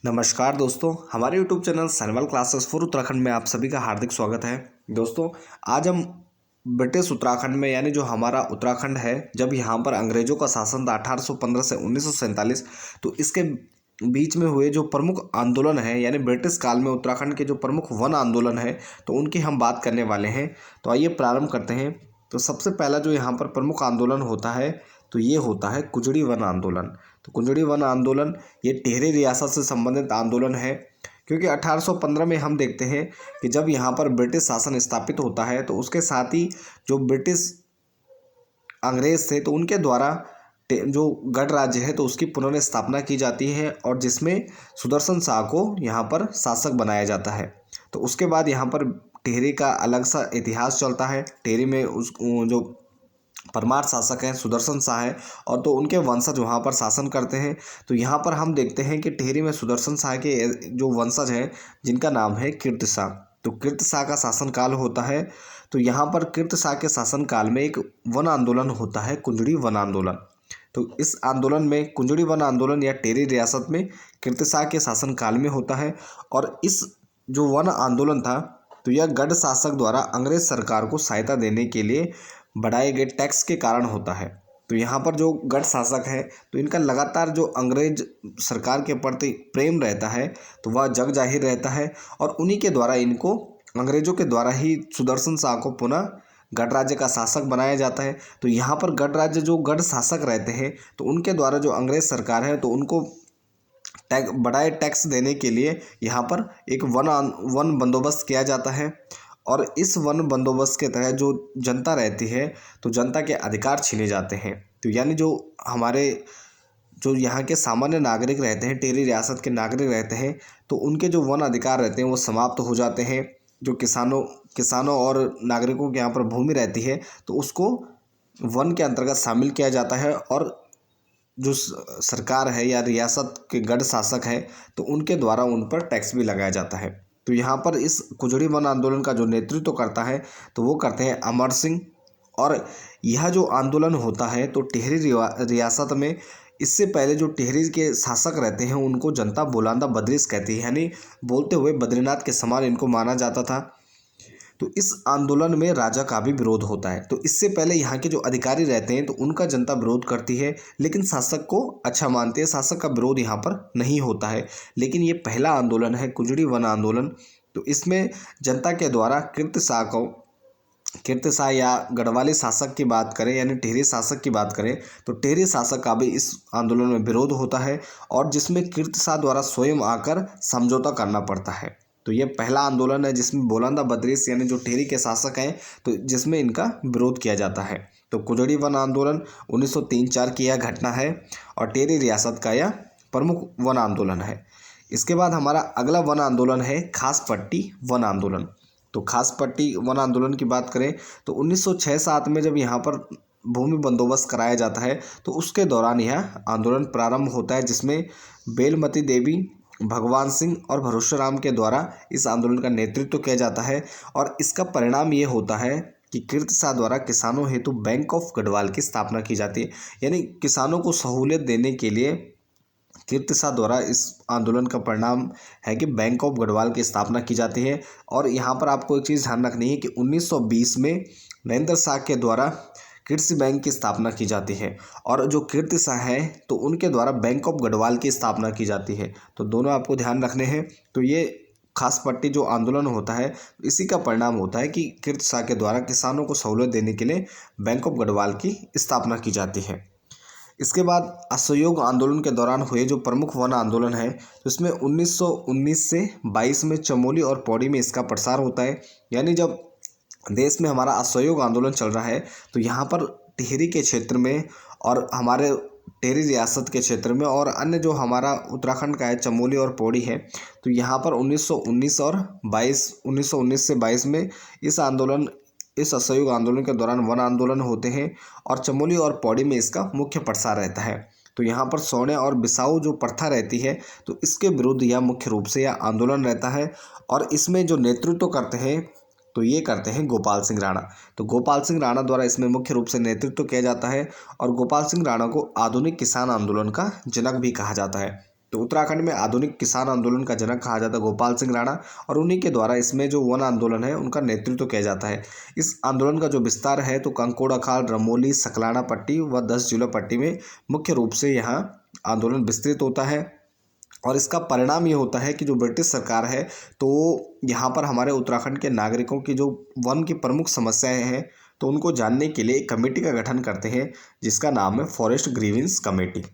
नमस्कार दोस्तों, हमारे YouTube channel Sanwal classes for Uttarakhand में आप सभी का हार्दिक स्वागत है। दोस्तों, आज हम ब्रिटिश उत्तराखंड में यानी जो हमारा उत्तराखंड है, जब यहाँ पर अंग्रेजों का शासन था 1815 से 1947, तो इसके बीच में हुए जो प्रमुख आंदोलन है यानी ब्रिटिश काल में उत्तराखंड के जो प्रमुख वन आंदोलन है, तो उनकी हम बात करने वाले हैं। तो आइए प्रारंभ करते हैं। तो सबसे पहला जो यहाँ पर प्रमुख आंदोलन होता है तो ये होता है कुजड़ी वन आंदोलन। तो कुजड़ी वन आंदोलन ये टिहरी रियासत से संबंधित आंदोलन है, क्योंकि 1815 में हम देखते हैं कि जब यहाँ पर ब्रिटिश शासन स्थापित होता है तो उसके साथ ही जो ब्रिटिश अंग्रेज थे तो उनके द्वारा जो गढ़ राज्य है तो उसकी पुनर्स्थापना की जाती है, और जिसमें सुदर्शन शाह को यहाँ पर शासक बनाया जाता है। तो उसके बाद यहाँ पर टिहरी का अलग सा इतिहास चलता है। टिहरी में उस जो परमार शासक हैं सुदर्शन शाह है, और तो उनके वंशज वहाँ पर शासन करते हैं। तो यहाँ पर हम देखते हैं कि टिहरी में सुदर्शन शाह के जो वंशज हैं जिनका नाम है कीर्ति शाह, तो कीर्ति शाह का शासनकाल होता है। तो यहाँ पर कीर्ति शाह के शासनकाल में एक वन आंदोलन होता है, कुंजड़ी वन आंदोलन। तो इस आंदोलन में कुंजड़ी वन आंदोलन या टिहरी रियासत में कीर्ति शाह के शासनकाल में होता है, और इस जो वन आंदोलन था तो यह गढ़ शासक द्वारा अंग्रेज सरकार को सहायता देने के लिए बढ़ाए गए टैक्स के कारण होता है। तो यहाँ पर जो गढ़ शासक है तो इनका लगातार जो अंग्रेज सरकार के प्रति प्रेम रहता है तो वह जग जाहिर रहता है, और उन्हीं के द्वारा इनको अंग्रेजों के द्वारा ही सुदर्शन शाह को पुनः गढ़ राज्य का शासक बनाया जाता है। तो यहाँ पर गढ़ राज्य जो गढ़ शासक रहते हैं तो उनके द्वारा जो अंग्रेज सरकार है तो उनको बढ़ाए टैक्स देने के लिए यहाँ पर एक वन बंदोबस्त किया जाता है, और इस वन बंदोबस्त के तहत जो जनता रहती है तो जनता के अधिकार छीने जाते हैं। तो यानी जो हमारे जो यहाँ के सामान्य नागरिक रहते हैं, टिहरी रियासत के नागरिक रहते हैं, तो उनके जो वन अधिकार रहते हैं वो समाप्त हो जाते हैं। जो किसानों और नागरिकों के यहाँ पर भूमि रहती है तो उसको वन के अंतर्गत शामिल किया जाता है, और जो सरकार है या रियासत के गढ़ शासक है तो उनके द्वारा उन पर टैक्स भी लगाया जाता है। तो यहाँ पर इस कुजड़ी वन आंदोलन का जो नेतृत्व करता है तो वो करते हैं अमर सिंह। और यह जो आंदोलन होता है तो टिहरी रियासत में इससे पहले जो टिहरी के शासक रहते हैं उनको जनता बोलांदा बद्रीस कहती है, यानी बोलते हुए बद्रीनाथ के समान इनको माना जाता था। तो इस आंदोलन में राजा का भी विरोध होता है। तो इससे पहले यहाँ के जो अधिकारी रहते हैं तो उनका जनता विरोध करती है, लेकिन शासक को अच्छा मानते हैं, शासक का विरोध यहाँ पर नहीं होता है। लेकिन ये पहला आंदोलन है कुजड़ी वन आंदोलन। तो इसमें जनता के द्वारा कीर्ति शाह या गढ़वाली शासक की बात करें यानी टिहरी शासक की बात करें तो टिहरी शासक का भी इस आंदोलन में विरोध होता है, और जिसमें कीर्ति शाह द्वारा स्वयं आकर समझौता करना पड़ता है। तो ये पहला आंदोलन है जिसमें बोलांदा बद्रीस यानी जो टिहरी के शासक हैं तो जिसमें इनका विरोध किया जाता है। तो कुजड़ी वन आंदोलन 1903-4 की यह घटना है, और टिहरी रियासत का यह प्रमुख वन आंदोलन है। इसके बाद हमारा अगला वन आंदोलन है खास पट्टी वन आंदोलन। तो खास पट्टी वन आंदोलन की बात करें तो 1906-07 में जब यहाँ पर भूमि बंदोबस्त कराया जाता है तो उसके दौरान यह आंदोलन प्रारंभ होता है, जिसमें बेलमती देवी, भगवान सिंह और भरोसेराम के द्वारा इस आंदोलन का नेतृत्व किया जाता है। और इसका परिणाम ये होता है कि कीर्ति शाह द्वारा किसानों हेतु बैंक ऑफ गढ़वाल की स्थापना की जाती है, यानी किसानों को सहूलियत देने के लिए कीर्ति शाह द्वारा इस आंदोलन का परिणाम है कि बैंक ऑफ गढ़वाल की स्थापना की जाती है। और यहाँ पर आपको एक चीज़ ध्यान रखनी है कि 1920 में नरेंद्र शाह के द्वारा कृषि बैंक की स्थापना की जाती है, और जो कीर्ति शाह है तो उनके द्वारा बैंक ऑफ गढ़वाल की स्थापना की जाती है। तो दोनों आपको ध्यान रखने हैं। तो ये खास पट्टी जो आंदोलन होता है इसी का परिणाम होता है कि कीर्ति शाह के द्वारा किसानों को सहूलियत देने के लिए बैंक ऑफ गढ़वाल की स्थापना की जाती है। इसके बाद असहयोग आंदोलन के दौरान हुए जो प्रमुख वन आंदोलन है तो इसमें 1919 से 22 में चमोली और पौड़ी में इसका प्रसार होता है। यानी जब देश में हमारा असहयोग आंदोलन चल रहा है तो यहाँ पर टिहरी के क्षेत्र में और हमारे टिहरी रियासत के क्षेत्र में और अन्य जो हमारा उत्तराखंड का है चमोली और पौड़ी है, तो यहाँ पर 1919 से 22 में इस असहयोग आंदोलन के दौरान वन आंदोलन होते हैं, और चमोली और पौड़ी में इसका मुख्य प्रसार रहता है। तो यहाँ पर सोने और बिसाऊ जो प्रथा रहती है तो इसके विरुद्ध यह मुख्य रूप से यह आंदोलन रहता है, और इसमें जो नेतृत्व करते हैं तो ये करते हैं गोपाल सिंह राणा। तो गोपाल सिंह राणा द्वारा इसमें मुख्य रूप से नेतृत्व किया जाता है, और गोपाल सिंह राणा को आधुनिक किसान आंदोलन का जनक भी कहा जाता है। तो उत्तराखंड में आधुनिक किसान आंदोलन का जनक कहा जाता है गोपाल सिंह राणा, और उन्हीं के द्वारा इसमें जो वन आंदोलन है उनका नेतृत्व किया जाता है। इस आंदोलन का जो विस्तार है तो कंकोड़ अखाल, रमोली, सकलाना पट्टी व 10 जिला पट्टी में मुख्य रूप से यहाँ आंदोलन विस्तृत होता है। और इसका परिणाम ये होता है कि जो ब्रिटिश सरकार है तो यहाँ पर हमारे उत्तराखंड के नागरिकों की जो वन की प्रमुख समस्याएं हैं तो उनको जानने के लिए एक कमेटी का गठन करते हैं, जिसका नाम है फॉरेस्ट ग्रीवेंस कमेटी।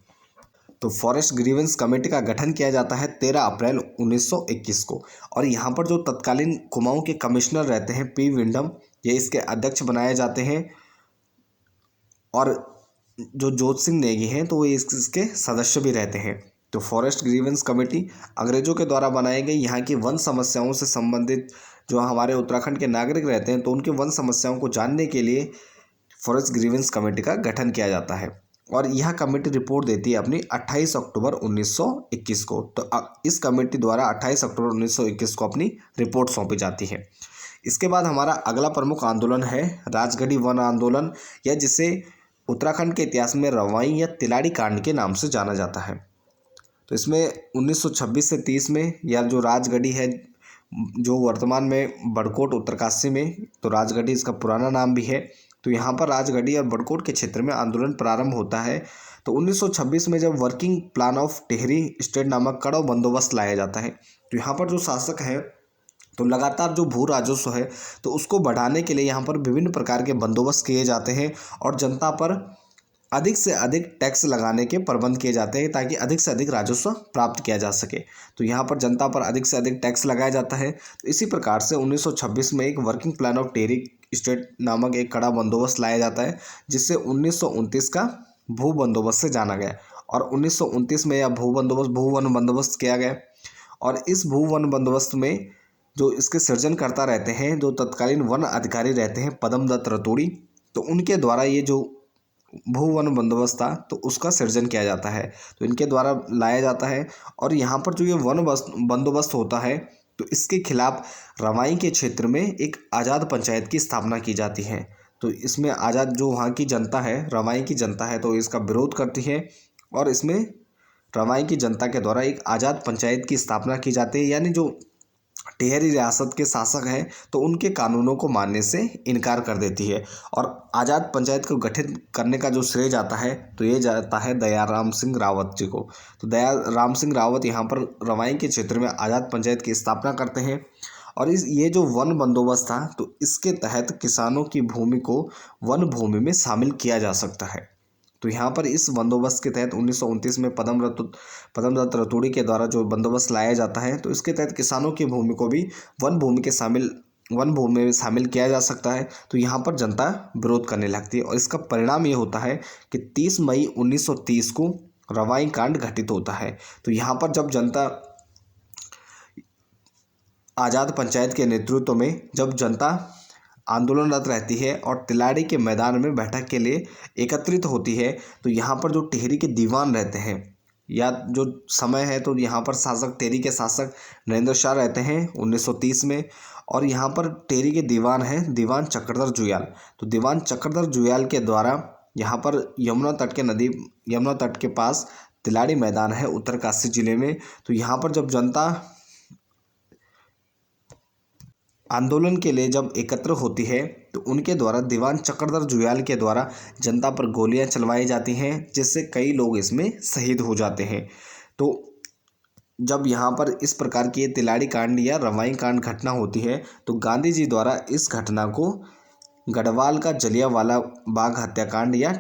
तो फॉरेस्ट ग्रीवेंस कमेटी का गठन किया जाता है 13 अप्रैल 1921 को, और यहाँ पर जो तत्कालीन कुमाऊं के कमिश्नर रहते हैं पी विंडम, ये इसके अध्यक्ष बनाए जाते हैं, और जो जोत सिंह नेगी हैं तो ये इसके सदस्य भी रहते हैं। तो फॉरेस्ट ग्रीवेंस कमेटी अंग्रेजों के द्वारा बनाई गई यहाँ की वन समस्याओं से संबंधित जो हमारे उत्तराखंड के नागरिक रहते हैं तो उनकी वन समस्याओं को जानने के लिए फॉरेस्ट ग्रीवेंस कमेटी का गठन किया जाता है। और यह कमेटी रिपोर्ट देती है अपनी 28 अक्टूबर 1921 को। तो इस कमेटी द्वारा 28 अक्टूबर 1921 को अपनी रिपोर्ट सौंपी जाती है। इसके बाद हमारा अगला प्रमुख आंदोलन है राजगढ़ी वन आंदोलन, या जिसे उत्तराखंड के इतिहास में रवाई या तिलाड़ी कांड के नाम से जाना जाता है। तो इसमें 1926 से 30 में या जो राजगढ़ी है जो वर्तमान में बड़कोट उत्तरकाशी में, तो राजगढ़ी इसका पुराना नाम भी है। तो यहाँ पर राजगढ़ी और बड़कोट के क्षेत्र में आंदोलन प्रारंभ होता है। तो 1926 में जब working plan of Tehri state नामक कड़वा बंदोबस्त लाया जाता है, तो यहाँ पर जो शासक है तो लगातार जो भू राजस्व है तो उसको बढ़ाने के लिए यहाँ पर विभिन्न प्रकार के बंदोबस्त किए जाते हैं और जनता पर अधिक से अधिक टैक्स लगाने के प्रबंध किए जाते हैं ताकि अधिक से अधिक राजस्व प्राप्त किया जा सके। तो यहाँ पर जनता पर अधिक से अधिक टैक्स लगाया जाता है। तो इसी प्रकार से 1926 में एक working plan of Tehri state नामक एक कड़ा बंदोबस्त लाया जाता है, जिससे 1929 का भू बंदोबस्त से जाना गया। और 1929 में यह भू वन बंदोबस्त किया गया। और इस भू वन बंदोबस्त में जो इसके सृजनकर्ता रहते हैं, जो तत्कालीन वन अधिकारी रहते हैं पद्मदत्त रतूड़ी, तो उनके द्वारा ये जो भू वन बंदोबस्त था तो उसका सृजन किया जाता है। तो इनके द्वारा लाया जाता है। और यहाँ पर जो ये वन बंदोबस्त होता है तो इसके खिलाफ रवाई के क्षेत्र में एक आज़ाद पंचायत की स्थापना की जाती है। तो इसमें आज़ाद जो वहाँ की जनता है, रवाई की जनता है, तो इसका विरोध करती है और इसमें रवाई की जनता के द्वारा एक आज़ाद पंचायत की स्थापना की जाती है। यानी जो टिहरी रियासत के शासक हैं तो उनके कानूनों को मानने से इनकार कर देती है। और आज़ाद पंचायत को गठित करने का जो श्रेय जाता है तो ये जाता है दयाराम सिंह रावत जी को। तो दयाराम सिंह रावत यहाँ पर रवाई के क्षेत्र में आज़ाद पंचायत की स्थापना करते हैं। और ये जो वन बंदोबस्त था तो इसके तहत किसानों की भूमि को वन भूमि में शामिल किया जा सकता है। तो यहाँ पर इस बंदोबस्त के तहत 1929 में पद्मदत्त रतूड़ी के द्वारा जो बंदोबस्त लाया जाता है तो इसके तहत किसानों की भूमि को भी वन भूमि में शामिल किया जा सकता है। तो यहाँ पर जनता विरोध करने लगती है और इसका परिणाम ये होता है कि 30 मई 1930 को रवाई कांड घटित होता है। तो यहाँ पर जब जनता आज़ाद पंचायत के नेतृत्व में जब जनता आंदोलनरत रहती है और तिलाड़ी के मैदान में बैठक के लिए एकत्रित होती है, तो यहाँ पर जो टिहरी के दीवान रहते हैं या जो समय है तो यहाँ पर शासक टिहरी के शासक नरेंद्र शाह रहते हैं 1930 में। और यहाँ पर टिहरी के दीवान हैं दीवान चक्रधर जुयाल। तो दीवान चक्रधर जुयाल के द्वारा यहाँ पर यमुना तट के पास तिलाड़ी मैदान है उत्तरकाशी जिले में। तो यहाँ पर जब जनता आंदोलन के लिए जब एकत्र होती है तो उनके द्वारा दीवान चक्रधर जुयाल के द्वारा जनता पर गोलियां चलवाई जाती हैं, जिससे कई लोग इसमें शहीद हो जाते हैं। तो जब यहाँ पर इस प्रकार की तिलाड़ी कांड या रवाई कांड घटना होती है तो गांधी जी द्वारा इस घटना को गढ़वाल का जलियांवाला बाग हत्याकांड या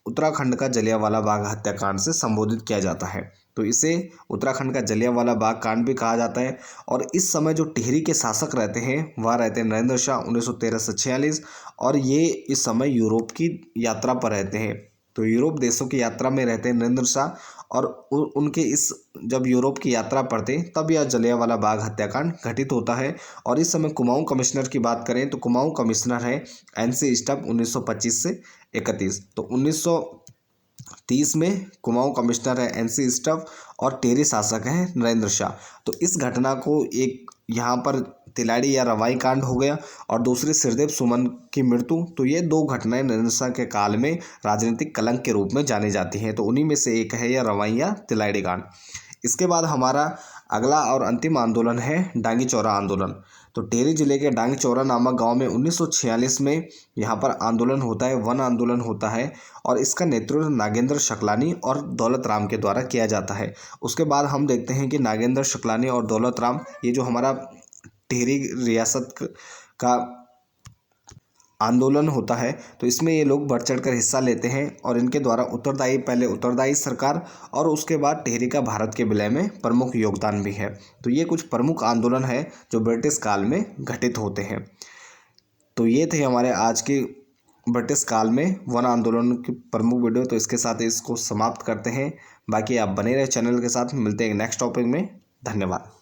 उत्तराखंड का जलियांवाला बाग हत्याकांड से संबोधित किया जाता है। तो इसे उत्तराखंड का जलियांवाला बाग कांड भी कहा जाता है। और इस समय जो टिहरी के शासक रहते हैं वह रहते हैं नरेंद्र शाह 1913 से 46, और ये इस समय यूरोप की यात्रा पर रहते हैं। तो यूरोप देशों की यात्रा में रहते हैं नरेंद्र शाह, और उनके इस जब यूरोप की यात्रा पर थे तब यह जलियांवाला बाग हत्याकांड घटित होता है। और इस समय कुमाऊं कमिश्नर की बात करें तो कुमाऊं कमिश्नर है NC स्टफ 1925 से 31। तो 1930 में कुमाऊं कमिश्नर है NC स्टफ और टिहरी शासक हैं नरेंद्र शाह। तो इस घटना को एक यहाँ पर तिलाड़ी या रवाई कांड हो गया और दूसरी सिरदेव सुमन की मृत्यु। तो ये दो घटनाएं नरेंद्र शाह के काल में राजनीतिक कलंक के रूप में जानी जाती हैं। तो उन्हीं में से एक है यह रवाई या तिलाड़ी कांड। इसके बाद हमारा अगला और अंतिम आंदोलन है डांगी चौरा आंदोलन। तो टिहरी जिले के डांगी चौरा नामक गांव में 1946 में यहाँ पर आंदोलन होता है, वन आंदोलन होता है और इसका नेतृत्व नागेंद्र शकलानी और दौलत राम के द्वारा किया जाता है। उसके बाद हम देखते हैं कि नागेंद्र शकलानी और दौलत राम, ये जो हमारा टिहरी रियासत का आंदोलन होता है, तो इसमें ये लोग बढ़ चढ़ कर हिस्सा लेते हैं और इनके द्वारा पहले उत्तरदायी सरकार और उसके बाद टिहरी का भारत के विलय में प्रमुख योगदान भी है। तो ये कुछ प्रमुख आंदोलन है जो ब्रिटिश काल में घटित होते हैं। तो ये थे हमारे आज के ब्रिटिश काल में वन आंदोलन की प्रमुख वीडियो। तो इसके साथ इसको समाप्त करते हैं। बाकी आप बने रहे चैनल के साथ, मिलते हैं नेक्स्ट टॉपिक में। धन्यवाद।